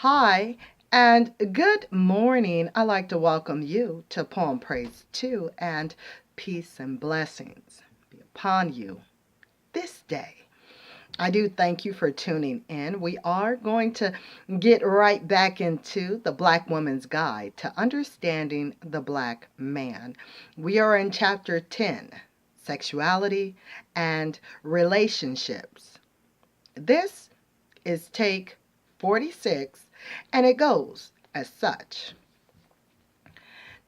Hi, and good morning. I'd like to welcome you to Poem Praise 2 and peace and blessings be upon you this day. I do thank you for tuning in. We are going to get right back into the Black Woman's Guide to Understanding the Black Man. We are in Chapter 10, Sexuality and Relationships. This is take 46, and it goes as such.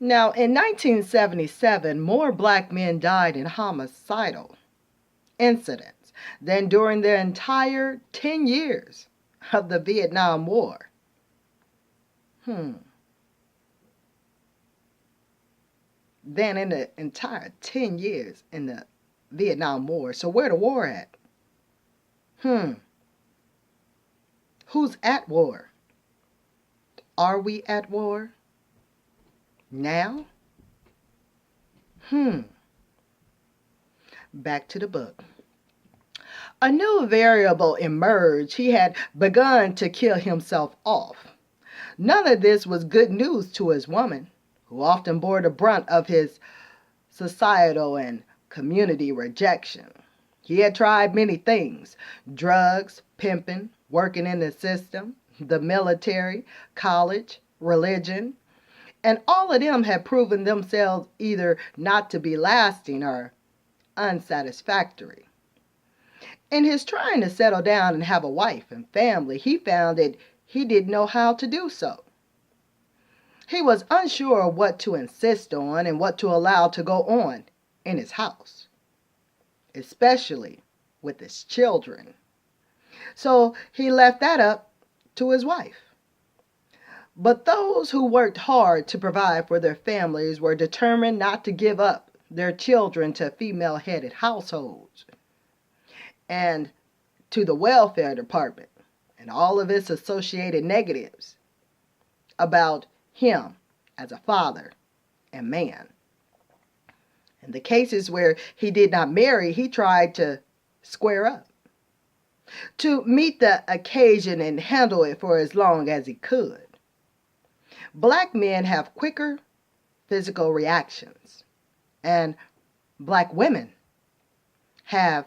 Now, in 1977, more black men died in homicidal incidents than during the entire 10 years of the Vietnam War. Than in the entire 10 years in the Vietnam War. So where the war at? Who's at war? Are we at war? Now? Back to the book. A new variable emerged. He had begun to kill himself off. None of this was good news to his woman, who often bore the brunt of his societal and community rejection. He had tried many things: drugs, pimping, working in the system, the military, college, religion, and all of them had proven themselves either not to be lasting or unsatisfactory. In his trying to settle down and have a wife and family, he found that he didn't know how to do so. He was unsure of what to insist on and what to allow to go on in his house, especially with his children. So he left that up to his wife. But those who worked hard to provide for their families were determined not to give up their children to female-headed households and to the welfare department and all of its associated negatives about him as a father and man. In the cases where he did not marry, he tried to square up, to meet the occasion and handle it for as long as he could. Black men have quicker physical reactions, and black women have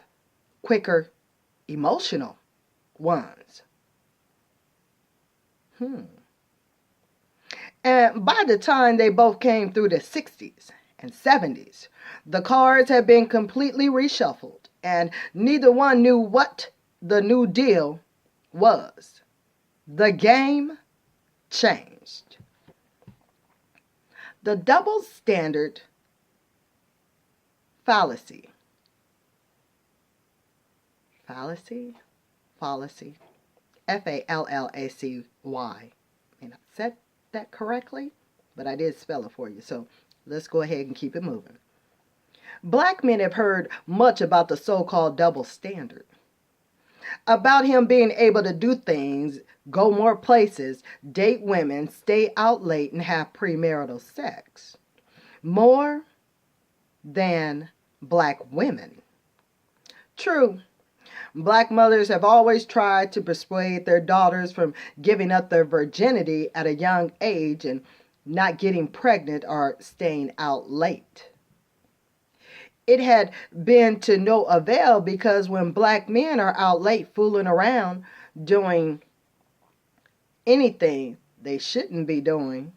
quicker emotional ones. And by the time they both came through the 60s and 70s, the cards had been completely reshuffled, and neither one knew what the new deal was. The game changed. The double standard fallacy. Fallacy? F-A-L-L-A-C-Y. I may not said that correctly, but I did spell it for you. So let's go ahead and keep it moving. Black men have heard much about the so-called double standard. About him being able to do things, go more places, date women, stay out late, and have premarital sex. More than black women. True, black mothers have always tried to persuade their daughters from giving up their virginity at a young age and not getting pregnant or staying out late. It had been to no avail, because when black men are out late fooling around doing anything they shouldn't be doing,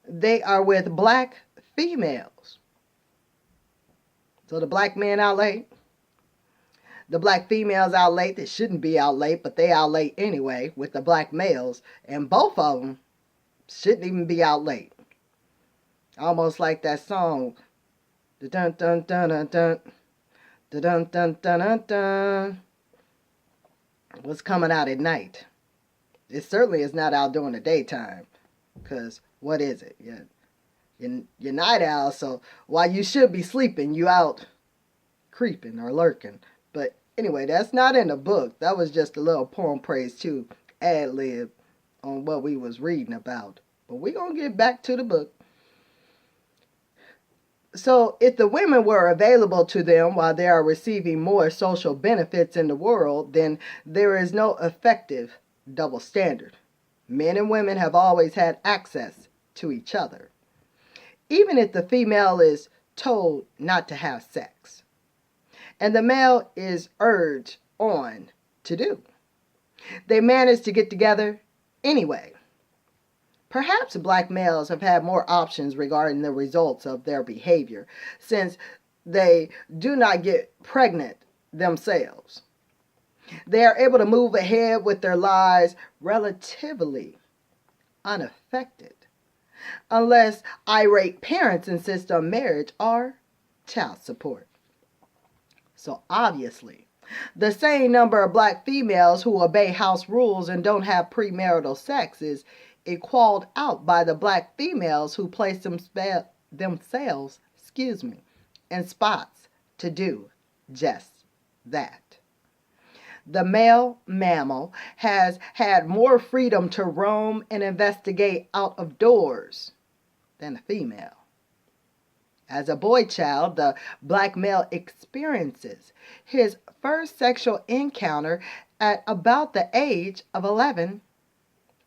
they are with black females. So the black men out late, the black females out late that shouldn't be out late, but they out late anyway with the black males, and both of them shouldn't even be out late. Almost like that song, dun dun dun dun dun dun dun dun dun dun. What's coming out at night? It certainly is not out during the daytime, because what is it? You're night owl, so while you should be sleeping, you out creeping or lurking. But anyway, that's not in the book. That was just a little poem praise too, ad-lib on what we was reading about. But we're going to get back to the book. So if the women were available to them while they are receiving more social benefits in the world, then there is no effective double standard. Men and women have always had access to each other, even if the female is told not to have sex, and the male is urged on to do. They manage to get together anyway. Perhaps black males have had more options regarding the results of their behavior, since they do not get pregnant themselves. They are able to move ahead with their lives relatively unaffected, unless irate parents insist on marriage or child support. So obviously, the same number of black females who obey house rules and don't have premarital sex is equaled out by the black females who place themselves in spots to do just that. The male mammal has had more freedom to roam and investigate out of doors than the female. As a boy child, the black male experiences his first sexual encounter at about the age of 11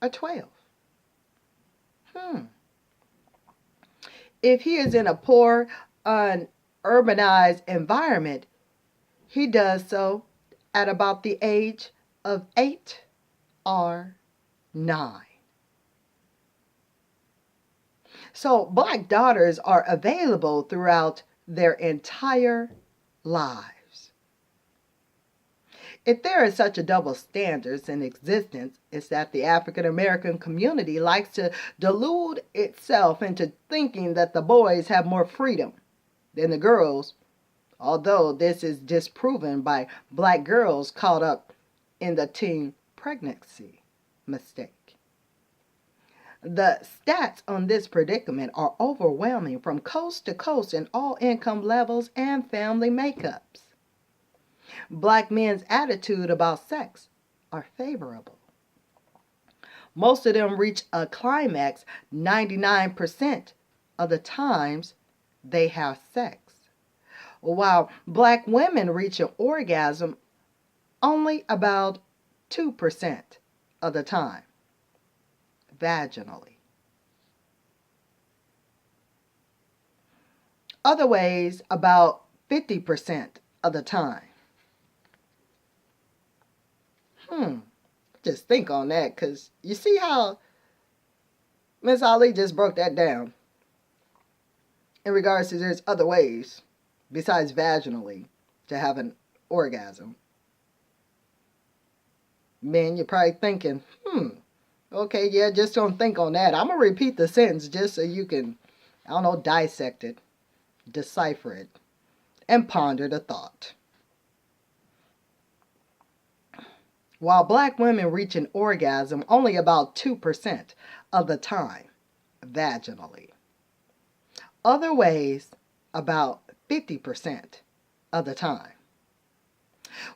or 12. If he is in a poor, unurbanized environment, he does so at about the age of 8 or 9. So black daughters are available throughout their entire lives. If there is such a double standard in existence, it's that the African American community likes to delude itself into thinking that the boys have more freedom than the girls, although this is disproven by black girls caught up in the teen pregnancy mistake. The stats on this predicament are overwhelming from coast to coast in all income levels and family makeups. Black men's attitude about sex are favorable. Most of them reach a climax 99% of the times they have sex, while black women reach an orgasm only about 2% of the time, vaginally. Other ways, about 50% of the time. Just think on that, because you see how Miss Ali just broke that down in regards to there's other ways besides vaginally to have an orgasm. Men, you're probably thinking, okay, yeah, just don't think on that. I'm going to repeat the sentence just so you can, dissect it, decipher it, and ponder the thought. While black women reach an orgasm only about 2% of the time, vaginally. Other ways, about 50% of the time.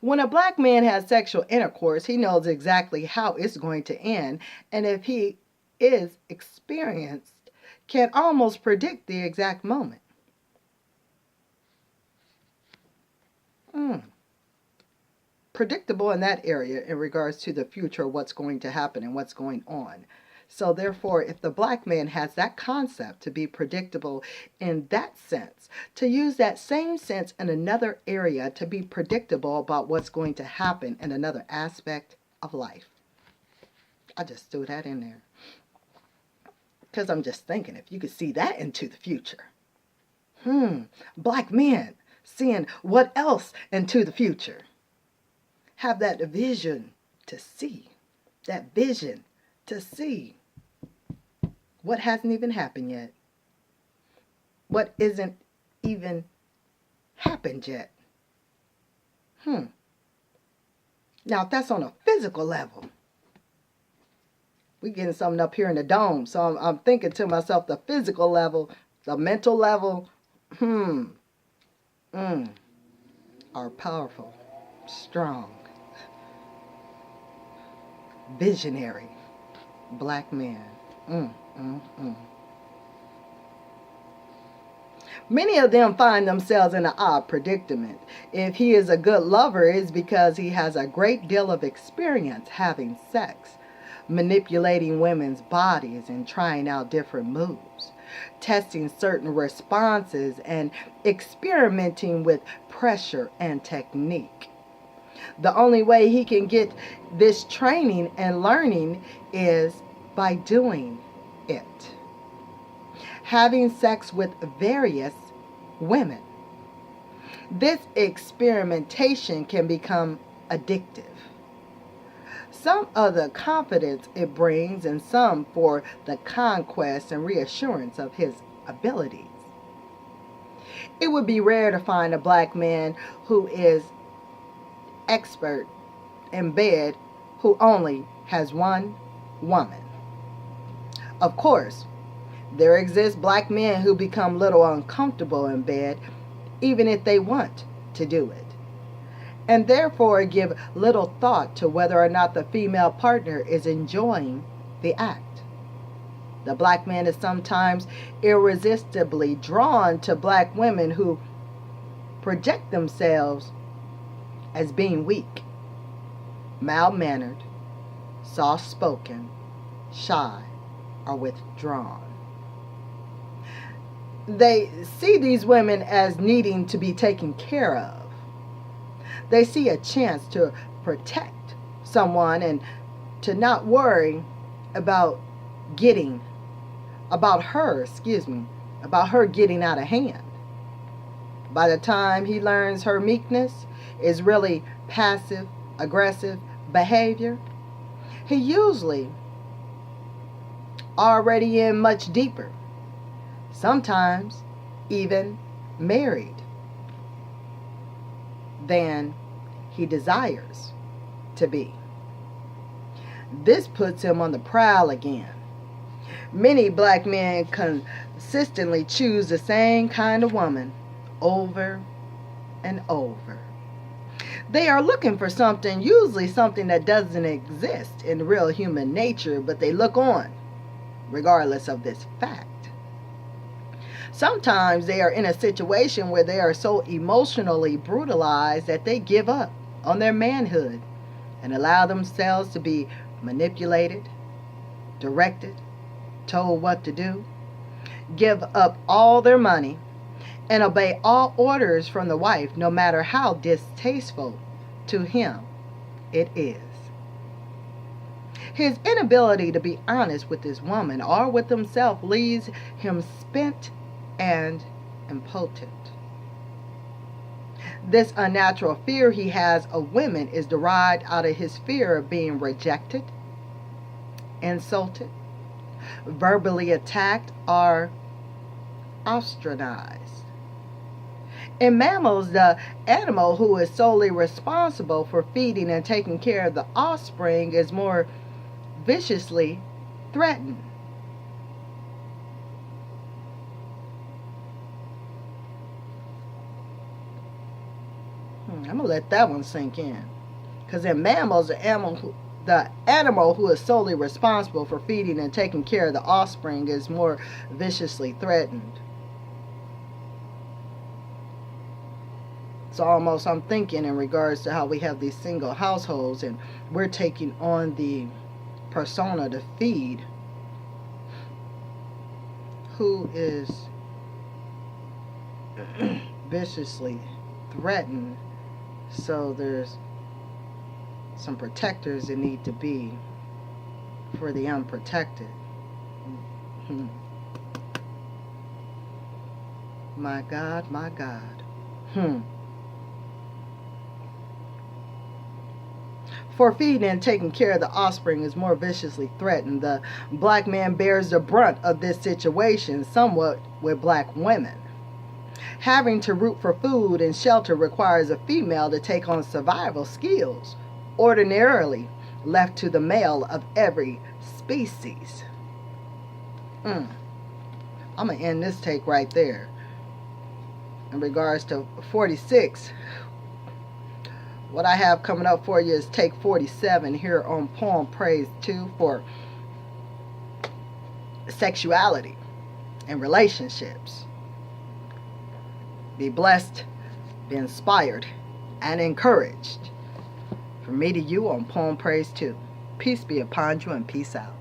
When a black man has sexual intercourse, he knows exactly how it's going to end, and if he is experienced, can almost predict the exact moment. Predictable in that area in regards to the future, what's going to happen and what's going on. So therefore, if the black man has that concept to be predictable in that sense, to use that same sense in another area to be predictable about what's going to happen in another aspect of life. I just threw that in there, because I'm just thinking, if you could see that into the future. Black men seeing what else into the future. Have that vision to see. That vision to see what hasn't even happened yet. What isn't even happened yet. Now, if that's on a physical level, we're getting something up here in the dome. So I'm thinking to myself, the physical level, the mental level, are powerful, strong, visionary black men. Many of them find themselves in an odd predicament. If he is a good lover, it's because he has a great deal of experience having sex, manipulating women's bodies and trying out different moves, testing certain responses, and experimenting with pressure and technique. The only way he can get this training and learning is by doing it. Having sex with various women. This experimentation can become addictive. Some of the confidence it brings, and some for the conquest and reassurance of his abilities. It would be rare to find a black man who is expert in bed who only has one woman. Of course, there exist black men who become a little uncomfortable in bed even if they want to do it, and therefore give little thought to whether or not the female partner is enjoying the act. The black man is sometimes irresistibly drawn to black women who project themselves as being weak, mild-mannered, soft-spoken, shy, or withdrawn. They see these women as needing to be taken care of. They see a chance to protect someone and to not worry about about her getting out of hand. By the time he learns her meekness is really passive, aggressive behavior, he usually already in much deeper, sometimes even married, than he desires to be. This puts him on the prowl again. Many black men consistently choose the same kind of woman over and over. They are looking for something, usually something that doesn't exist in real human nature, but they look on, regardless of this fact. Sometimes they are in a situation where they are so emotionally brutalized that they give up on their manhood and allow themselves to be manipulated, directed, told what to do, give up all their money, and obey all orders from the wife, no matter how distasteful to him it is. His inability to be honest with his woman or with himself leaves him spent and impotent. This unnatural fear he has of women is derived out of his fear of being rejected, insulted, verbally attacked, or ostracized. In mammals, the animal who is solely responsible for feeding and taking care of the offspring is more viciously threatened. I'm going to let that one sink in. Because in mammals, the animal who is solely responsible for feeding and taking care of the offspring is more viciously threatened. It's almost, I'm thinking, in regards to how we have these single households and we're taking on the persona to feed who is viciously threatened. So there's some protectors that need to be for the unprotected. My God, my God. For feeding and taking care of the offspring is more viciously threatened. The black man bears the brunt of this situation somewhat with black women. Having to root for food and shelter requires a female to take on survival skills, ordinarily left to the male of every species. I'm going to end this take right there. In regards to 46, what I have coming up for you is take 47 here on Poem Praise 2 for sexuality and relationships. Be blessed, be inspired, and encouraged. From me to you on Poem Praise 2. Peace be upon you and peace out.